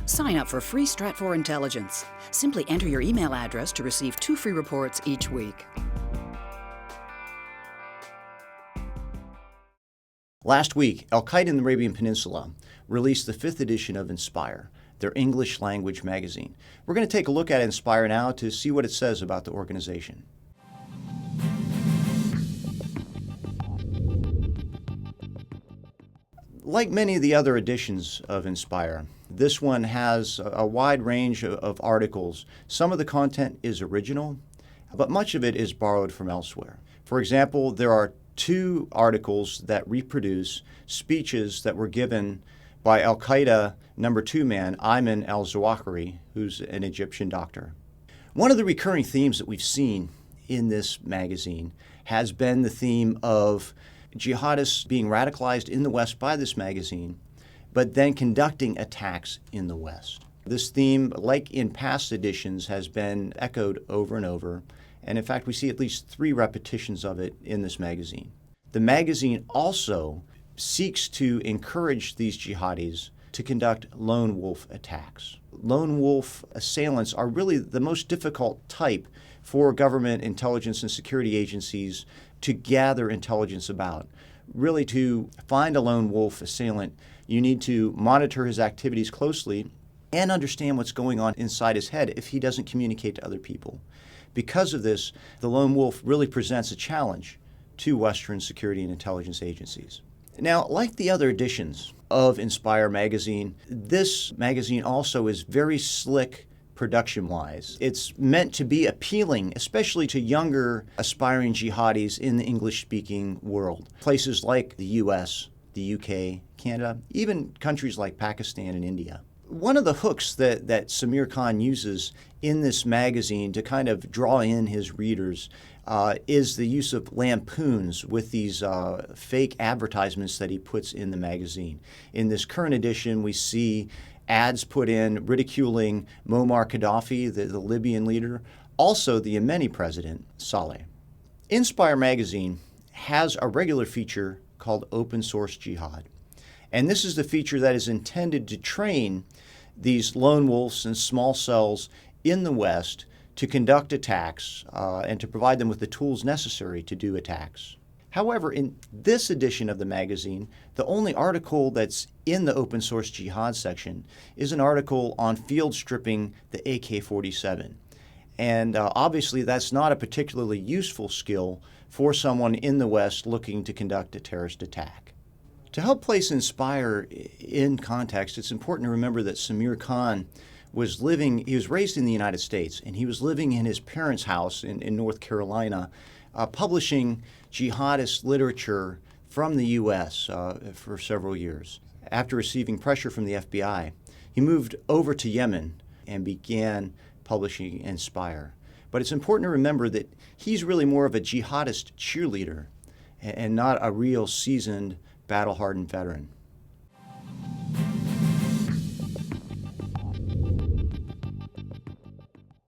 Sign up for free Stratfor Intelligence. Simply enter your email address to receive 2 free reports each week. Last week, Al-Qaeda in the Arabian Peninsula released the 5th edition of Inspire, their English language magazine. We're going to take a look at Inspire now to see what it says about the organization. Like many of the other editions of Inspire, this one has a wide range of articles. Some of the content is original, but much of it is borrowed from elsewhere. For example, there are 2 articles that reproduce speeches that were given by Al-Qaeda number 2 man, Ayman al-Zawahiri, who's an Egyptian doctor. One of the recurring themes that we've seen in this magazine has been the theme of jihadists being radicalized in the West by this magazine, but then conducting attacks in the West. This theme, like in past editions, has been echoed over and over, and in fact we see at least 3 repetitions of it in this magazine. The magazine also seeks to encourage these jihadis to conduct lone wolf attacks. Lone wolf assailants are really the most difficult type for government intelligence and security agencies to gather intelligence about. Really, to find a lone wolf assailant, you need to monitor his activities closely and understand what's going on inside his head if he doesn't communicate to other people. Because of this, the lone wolf really presents a challenge to Western security and intelligence agencies. Now, like the other editions of Inspire magazine, this magazine also is very slick production-wise. It's meant to be appealing, especially to younger aspiring jihadis in the English-speaking world. Places like the US, the UK, Canada, even countries like Pakistan and India. One of the hooks that Samir Khan uses in this magazine to kind of draw in his readers is the use of lampoons with these fake advertisements that he puts in the magazine. In this current edition, we see ads put in ridiculing Muammar Gaddafi, the Libyan leader, also the Yemeni president, Saleh. Inspire magazine has a regular feature called Open Source Jihad. And this is the feature that is intended to train these lone wolves and small cells in the West to conduct attacks and to provide them with the tools necessary to do attacks. However, in this edition of the magazine, the only article that's in the Open Source Jihad section is an article on field stripping the AK-47. And obviously that's not a particularly useful skill for someone in the West looking to conduct a terrorist attack. To help place Inspire in context, it's important to remember that Samir Khan he was raised in the United States, and he was living in his parents' house in North Carolina, publishing jihadist literature from the U.S. For several years. After receiving pressure from the FBI, he moved over to Yemen and began publishing Inspire. But it's important to remember that he's really more of a jihadist cheerleader and not a real seasoned, battle-hardened veteran.